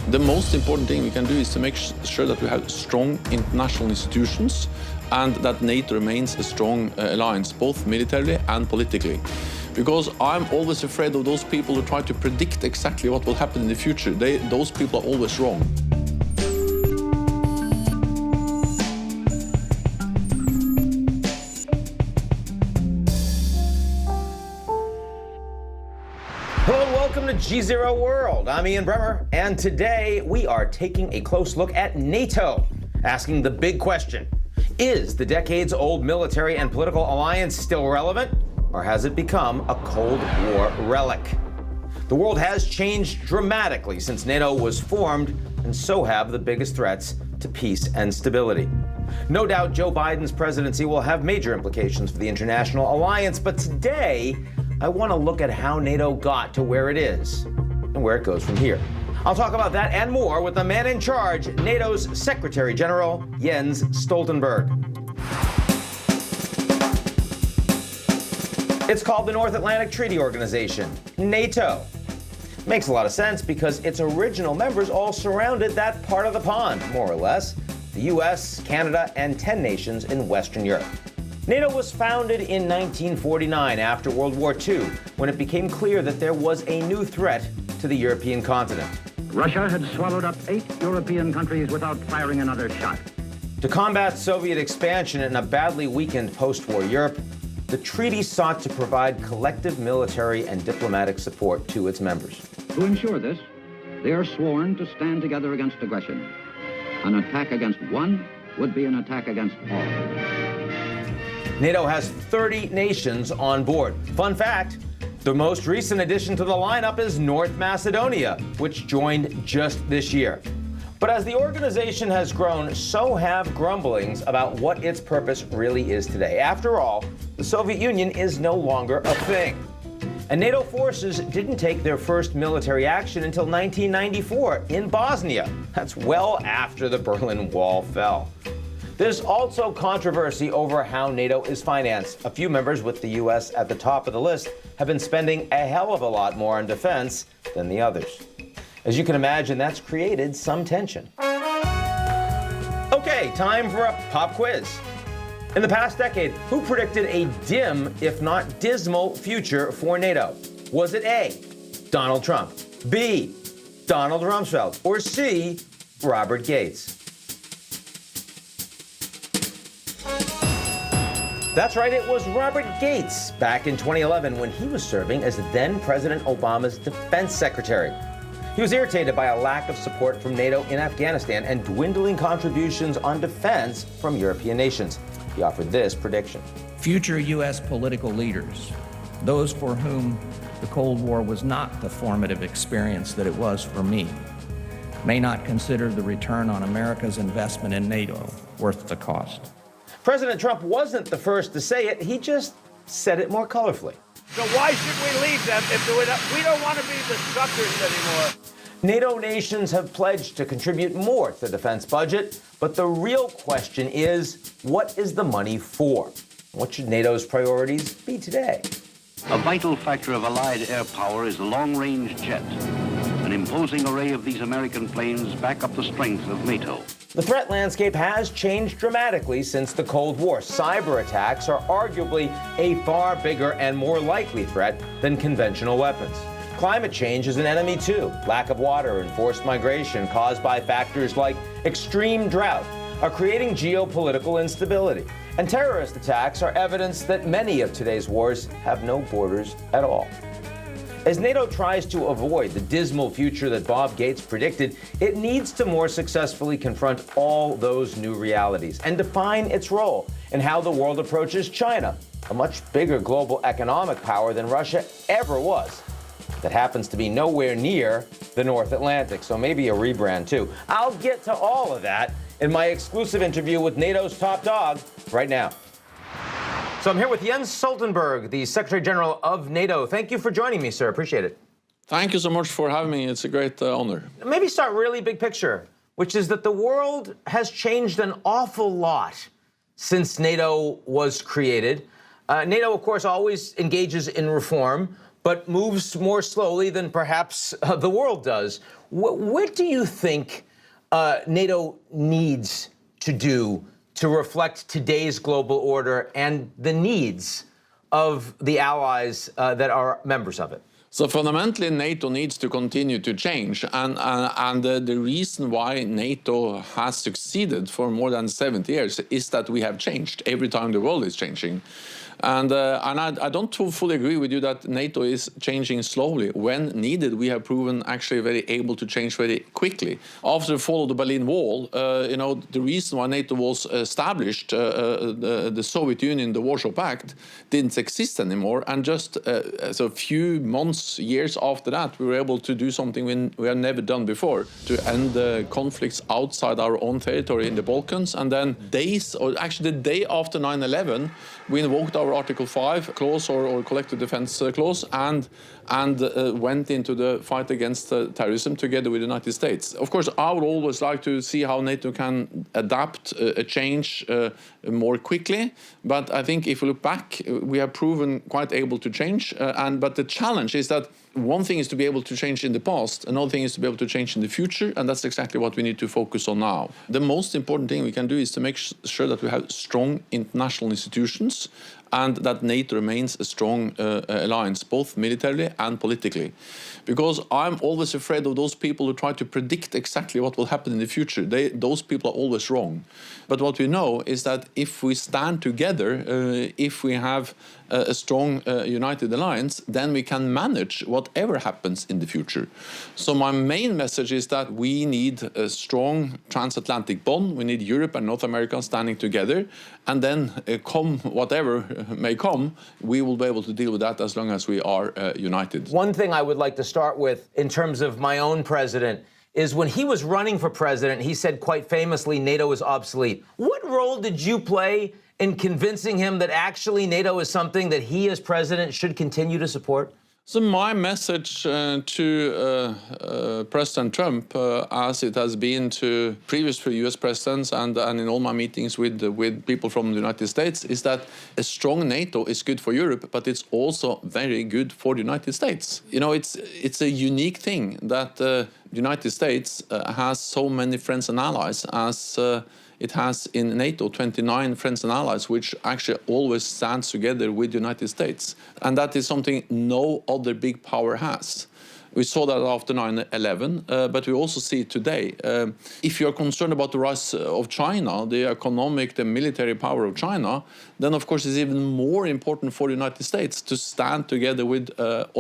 The most important thing we can do is to make sure that we have strong international institutions and that NATO remains a strong alliance, both militarily and politically. Because I'm always afraid of those people who try to predict exactly what will happen in the future. Those people are always wrong. Hello and welcome to G0 World. I'm Ian Bremmer, and today we are taking a close look at NATO, asking the big question: is the decades-old military and political alliance still relevant, or has it become a Cold War relic? The world has changed dramatically since NATO was formed, and so have the biggest threats to peace and stability. No doubt Joe Biden's presidency will have major implications for the international alliance, but today I want to look at how NATO got to where it is and where it goes from here. I'll talk about that and more with the man in charge, NATO's Secretary General, Jens Stoltenberg. It's called the North Atlantic Treaty Organization, NATO. Makes a lot of sense because its original members all surrounded that part of the pond, more or less, the US, Canada, and 10 nations in Western Europe. NATO was founded in 1949 after World War II, when it became clear that there was a new threat to the European continent. Russia had swallowed up 8 European countries without firing another shot. To combat Soviet expansion in a badly weakened post-war Europe, the treaty sought to provide collective military and diplomatic support to its members. To ensure this, they are sworn to stand together against aggression. An attack against one would be an attack against all. NATO has 30 nations on board. Fun fact, the most recent addition to the lineup is North Macedonia, which joined just this year. But as the organization has grown, so have grumblings about what its purpose really is today. After all, the Soviet Union is no longer a thing. And NATO forces didn't take their first military action until 1994 in Bosnia. That's well after the Berlin Wall fell. There's also controversy over how NATO is financed. A few members, with the US at the top of the list, have been spending a hell of a lot more on defense than the others. As you can imagine, that's created some tension. Okay, time for a pop quiz. In the past decade, who predicted a dim, if not dismal, future for NATO? Was it A, Donald Trump, B, Donald Rumsfeld, or C, Robert Gates? That's right, it was Robert Gates back in 2011 when he was serving as then President Obama's defense secretary. He was irritated by a lack of support from NATO in Afghanistan and dwindling contributions on defense from European nations. He offered this prediction. Future U.S. political leaders, those for whom the Cold War was not the formative experience that it was for me, may not consider the return on America's investment in NATO worth the cost. President Trump wasn't the first to say it, he just said it more colorfully. So why should we leave them if we don't want to be the suckers anymore? NATO nations have pledged to contribute more to the defense budget, but the real question is, what is the money for? What should NATO's priorities be today? A vital factor of Allied air power is the long-range jet. An imposing array of these American planes back up the strength of NATO. The threat landscape has changed dramatically since the Cold War. Cyber attacks are arguably a far bigger and more likely threat than conventional weapons. Climate change is an enemy too. Lack of water and forced migration caused by factors like extreme drought are creating geopolitical instability. And terrorist attacks are evidence that many of today's wars have no borders at all. As NATO tries to avoid the dismal future that Bob Gates predicted, it needs to more successfully confront all those new realities and define its role in how the world approaches China, a much bigger global economic power than Russia ever was, that happens to be nowhere near the North Atlantic, so maybe a rebrand too. I'll get to all of that in my exclusive interview with NATO's top dog right now. So I'm here with Jens Stoltenberg, the Secretary General of NATO. Thank you for joining me, sir. Appreciate it. Thank you so much for having me. It's a great honor. Maybe start really big picture, which is that the world has changed an awful lot since NATO was created. NATO, of course, always engages in reform, but moves more slowly than perhaps the world does. What do you think NATO needs to do to reflect today's global order and the needs of the allies that are members of it? So fundamentally, NATO needs to continue to change, and the reason why NATO has succeeded for more than 70 years is that we have changed every time the world is changing. And I don't fully agree with you that NATO is changing slowly. When needed, we have proven actually very able to change very quickly. After the fall of the Berlin Wall, the reason why NATO was established, the Soviet Union, the Warsaw Pact, didn't exist anymore. And just so a few months, years after that, we were able to do something we have never done before, to end the conflicts outside our own territory in the Balkans. And then the day after 9/11, we invoked our Article 5 clause or collective defense clause and went into the fight against terrorism together with the United States. Of course, I would always like to see how NATO can adapt, change more quickly. But I think if we look back, we have proven quite able to change. But the challenge is that one thing is to be able to change in the past, another thing is to be able to change in the future, and that's exactly what we need to focus on now. The most important thing we can do is to make sure that we have strong international institutions and that NATO remains a strong alliance, both militarily and politically. Because I'm always afraid of those people who try to predict exactly what will happen in the future. Those people are always wrong. But what we know is that if we stand together, if we have a strong united alliance, then we can manage whatever happens in the future. So my main message is that we need a strong transatlantic bond. We need Europe and North America standing together. And then come whatever may come, we will be able to deal with that as long as we are united. One thing I would like to start with in terms of my own president is when he was running for president, he said quite famously, NATO is obsolete. What role did you play in convincing him that actually NATO is something that he as president should continue to support? So my message to President Trump, as it has been to previous US presidents and in all my meetings with people from the United States, is that a strong NATO is good for Europe, but it's also very good for the United States. You know, it's a unique thing that the United States has so many friends and allies as it has in NATO 29 friends and allies, which actually always stands together with the United States. And that is something no other big power has. We saw that after 9/11, but we also see it today. If you're concerned about the rise of China, the economic, the military power of China, then of course it's even more important for the United States to stand together with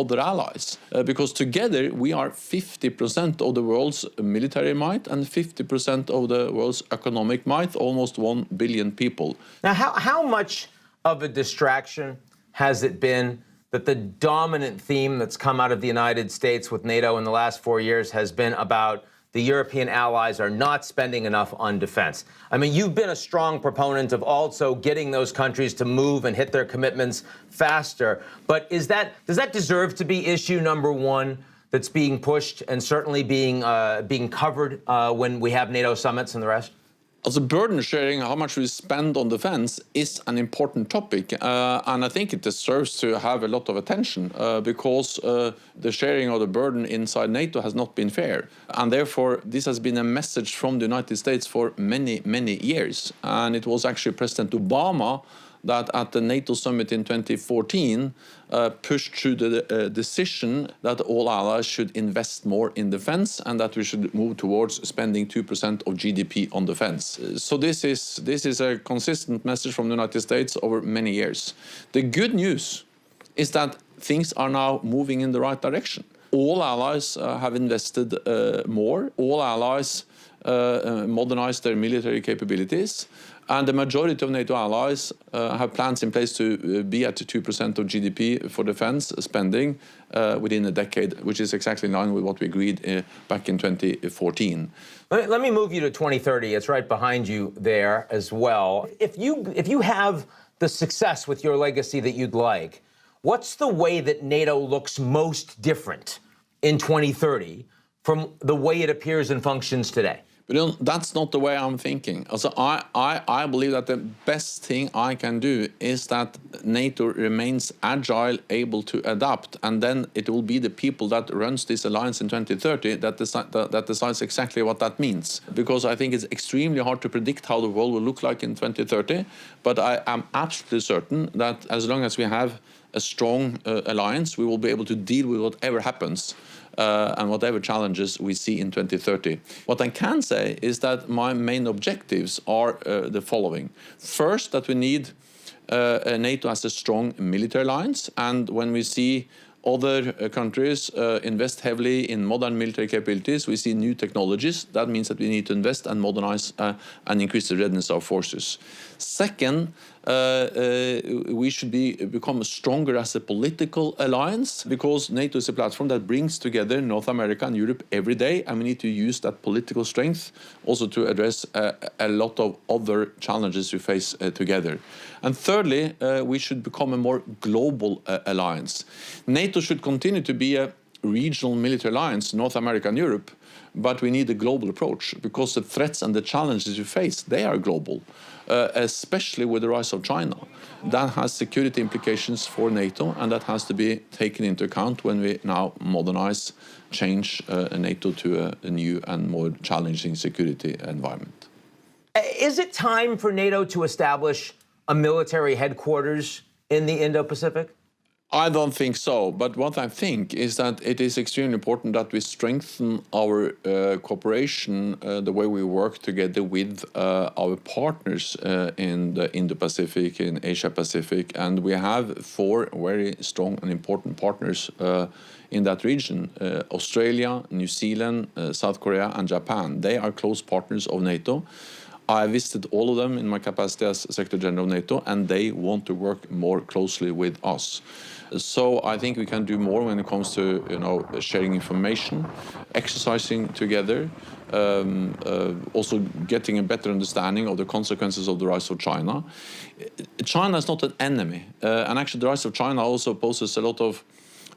other allies. Because together we are 50% of the world's military might and 50% of the world's economic might, almost 1 billion people. Now, how much of a distraction has it been that the dominant theme that's come out of the United States with NATO in the last 4 years has been about the European allies are not spending enough on defense? I mean, you've been a strong proponent of also getting those countries to move and hit their commitments faster. But does that deserve to be issue number one that's being pushed and certainly being covered when we have NATO summits and the rest? Also, burden sharing, how much we spend on defense, is an important topic. And I think it deserves to have a lot of attention because the sharing of the burden inside NATO has not been fair. And therefore, this has been a message from the United States for many, many years. And it was actually President Obama that at the NATO summit in 2014 pushed through the decision that all allies should invest more in defense and that we should move towards spending 2% of GDP on defense. So this is a consistent message from the United States over many years. The good news is that things are now moving in the right direction. All allies have invested more. All allies modernize their military capabilities. And the majority of NATO allies have plans in place to be at 2% of GDP for defense spending within a decade, which is exactly in line with what we agreed back in 2014. Let me move you to 2030. It's right behind you there as well. If you have the success with your legacy that you'd like, what's the way that NATO looks most different in 2030 from the way it appears and functions today? But that's not the way I'm thinking. Also, I believe that the best thing I can do is that NATO remains agile, able to adapt, and then it will be the people that runs this alliance in 2030 that decides exactly what that means. Because I think it's extremely hard to predict how the world will look like in 2030, but I am absolutely certain that as long as we have a strong alliance, we will be able to deal with whatever happens and whatever challenges we see in 2030. What I can say is that my main objectives are the following. First, that we need NATO as a strong military alliance, and when we see other countries invest heavily in modern military capabilities, we see new technologies. That means that we need to invest and modernize and increase the readiness of our forces. Second, we should become stronger as a political alliance, because NATO is a platform that brings together North America and Europe every day, and we need to use that political strength also to address a lot of other challenges we face together. And thirdly, we should become a more global alliance. NATO should continue to be a regional military alliance, North America and Europe, but we need a global approach because the threats and the challenges we face, they are global, especially with the rise of China. That has security implications for NATO, and that has to be taken into account when we now modernize, change NATO to a new and more challenging security environment. Is it time for NATO to establish a military headquarters in the Indo-Pacific? I don't think so, but what I think is that it is extremely important that we strengthen our cooperation, the way we work together with our partners in the Indo-Pacific, in Asia-Pacific, and we have 4 very strong and important partners in that region, Australia, New Zealand, South Korea and Japan. They are close partners of NATO. I visited all of them in my capacity as Secretary General of NATO, and they want to work more closely with us. So I think we can do more when it comes to sharing information, exercising together, also getting a better understanding of the consequences of the rise of China. China is not an enemy, and actually the rise of China also poses a lot of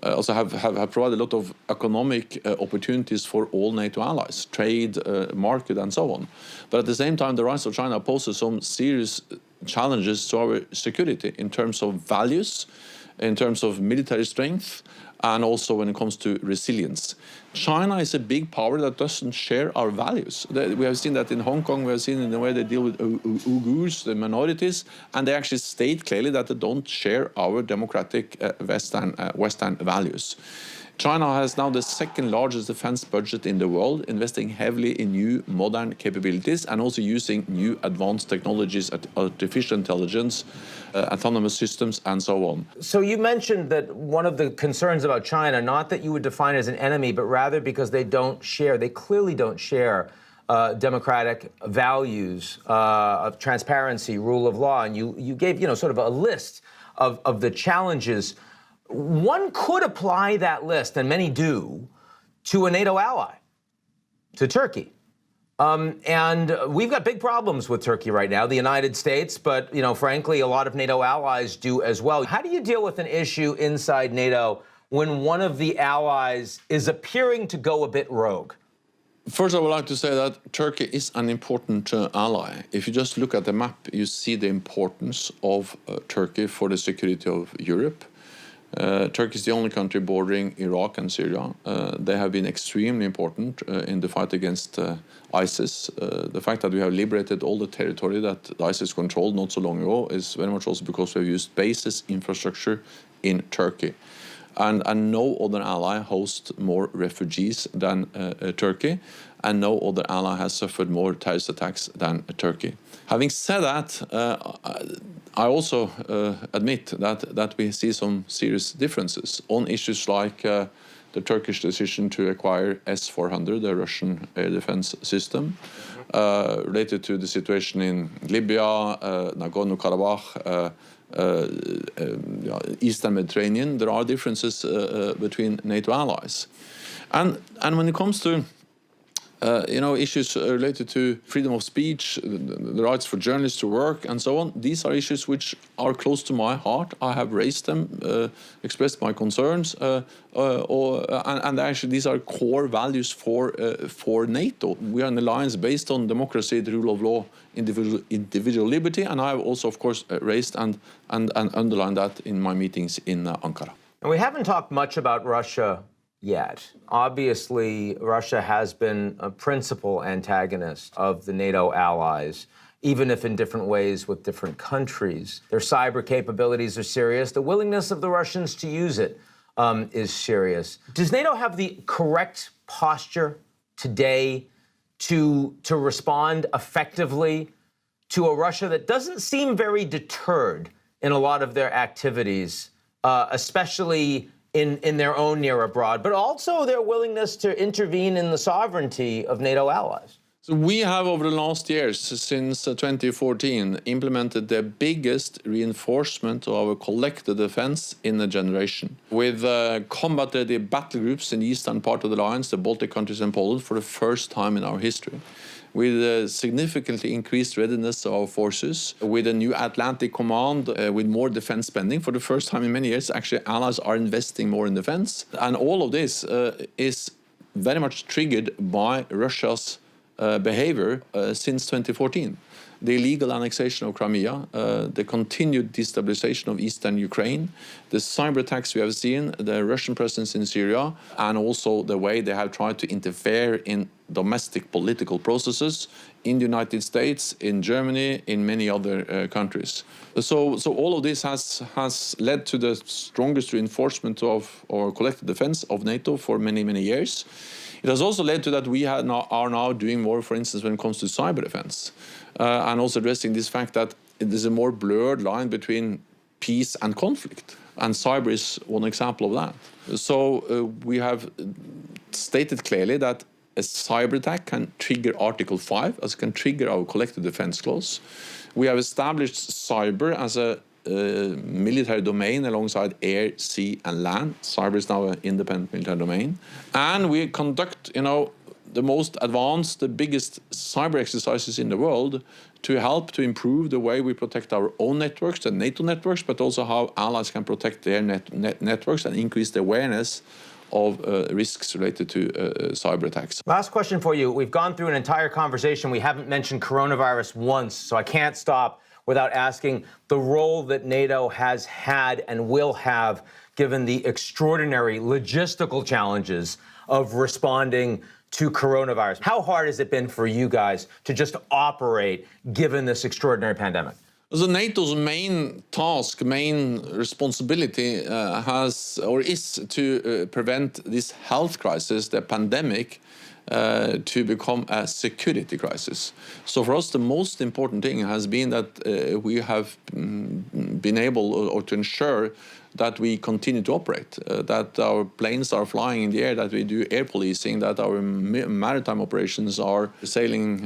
have provided a lot of economic opportunities for all NATO allies, trade, market, and so on. But at the same time, the rise of China poses some serious challenges to our security in terms of values, in terms of military strength, and also when it comes to resilience. China is a big power that doesn't share our values. We have seen that in Hong Kong, we have seen in the way they deal with Uyghurs, the minorities, and they actually state clearly that they don't share our democratic Western values. China has now the 2nd largest defense budget in the world, investing heavily in new modern capabilities and also using new advanced technologies, artificial intelligence, autonomous systems, and so on. So you mentioned that one of the concerns about China, not that you would define as an enemy, but rather because they clearly don't share democratic values of transparency, rule of law, and you gave sort of a list of the challenges. One could apply that list, and many do, to a NATO ally, to Turkey. And we've got big problems with Turkey right now, the United States, but, frankly, a lot of NATO allies do as well. How do you deal with an issue inside NATO when one of the allies is appearing to go a bit rogue? First, I would like to say that Turkey is an important ally. If you just look at the map, you see the importance of Turkey for the security of Europe. Turkey is the only country bordering Iraq and Syria. They have been extremely important in the fight against ISIS. The fact that we have liberated all the territory that ISIS controlled not so long ago is very much also because we have used bases, infrastructure in Turkey. And no other ally hosts more refugees than Turkey, and no other ally has suffered more terrorist attacks than Turkey. Having said that, I also admit that we see some serious differences on issues like the Turkish decision to acquire S-400, the Russian air defense system, related to the situation in Libya, Nagorno-Karabakh, Eastern Mediterranean. There are differences between NATO allies. And when it comes to issues related to freedom of speech, the rights for journalists to work, and so on. These are issues which are close to my heart. I have raised them, expressed my concerns, and actually these are core values for NATO. We are an alliance based on democracy, the rule of law, individual liberty, and I have also, of course, raised and underlined that in my meetings in Ankara. And we haven't talked much about Russia yet. Obviously, Russia has been a principal antagonist of the NATO allies, even if in different ways with different countries. Their cyber capabilities are serious. The willingness of the Russians to use it is serious. Does NATO have the correct posture today to respond effectively to a Russia that doesn't seem very deterred in a lot of their activities, especially in their own near abroad, but also their willingness to intervene in the sovereignty of NATO allies? So we have, over the last years, since 2014, implemented the biggest reinforcement of our collective defense in a generation. With combat-ready battle groups in the eastern part of the alliance, the Baltic countries and Poland, for the first time in our history. With significantly increased readiness of our forces, with a new Atlantic Command, with more defense spending. For the first time in many years, actually, allies are investing more in defense. And all of this is very much triggered by Russia's behavior since 2014. The illegal annexation of Crimea, the continued destabilization of eastern Ukraine, the cyber attacks we have seen, the Russian presence in Syria, and also the way they have tried to interfere in domestic political processes in the United States, in Germany, in many other countries. So all of this has led to the strongest reinforcement of our collective defense of NATO for many, many years. It has also led to that we are now doing more, for instance, when it comes to cyber defense, and also addressing this fact that there's a more blurred line between peace and conflict. And cyber is one example of that. So we have stated clearly that a cyber attack can trigger Article 5, as it can trigger our collective defense clause. We have established cyber as a military domain alongside air, sea, and land. Cyber is now an independent military domain. And we conduct, the most advanced, the biggest cyber exercises in the world to help to improve the way we protect our own networks, the NATO networks, but also how allies can protect their networks and increase the awareness of risks related to cyber attacks. Last question for you. We've gone through an entire conversation. We haven't mentioned coronavirus once, so I can't stop without asking the role that NATO has had and will have, given the extraordinary logistical challenges of responding to coronavirus. How hard has it been for you guys to just operate given this extraordinary pandemic? So NATO's main task, main responsibility is to prevent this health crisis, the pandemic, to become a security crisis. So for us, the most important thing has been that we have been able or to ensure that we continue to operate, that our planes are flying in the air, that we do air policing, that our maritime operations are sailing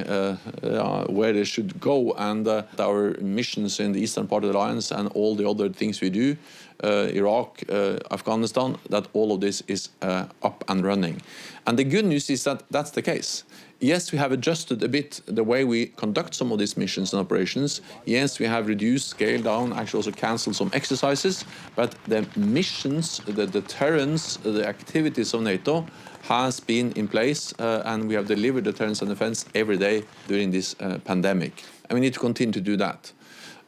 where they should go, and that our missions in the eastern part of the alliance and all the other things we do, Iraq, Afghanistan, that all of this is up and running. And the good news is that that's the case. Yes, we have adjusted a bit the way we conduct some of these missions and operations. Yes, we have reduced, scaled down, actually also cancelled some exercises. But the missions, the deterrence, the activities of NATO has been in place, and we have delivered deterrence and defense every day during this pandemic. And we need to continue to do that.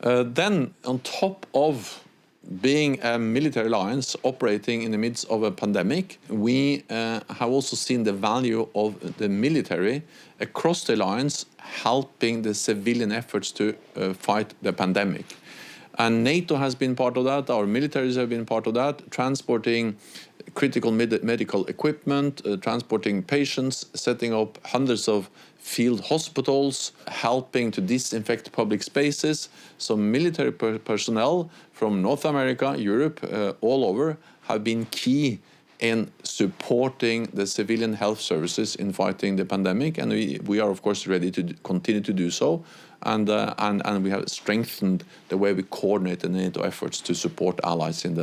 Then, on top of being a military alliance operating in the midst of a pandemic, we have also seen the value of the military across the alliance helping the civilian efforts to fight the pandemic. And NATO has been part of that, our militaries have been part of that, transporting critical medical equipment, transporting patients, setting up hundreds of field hospitals, helping to disinfect public spaces. So military personnel from North America, Europe, all over, have been key in supporting the civilian health services in fighting the pandemic. And we are, of course, ready to continue to do so. And we have strengthened the way we coordinate the NATO efforts to support allies in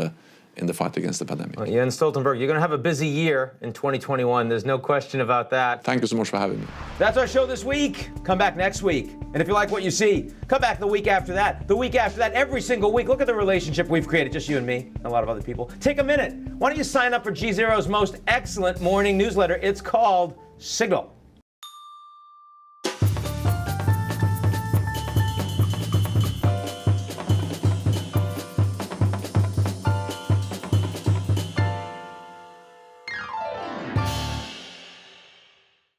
in the fight against the pandemic. Well, Jens Stoltenberg, you're going to have a busy year in 2021. There's no question about that. Thank you so much for having me. That's our show this week. Come back next week. And if you like what you see, come back the week after that, every single week. Look at the relationship we've created, just you and me, and a lot of other people. Take a minute. Why don't you sign up for G Zero's most excellent morning newsletter? It's called Signal.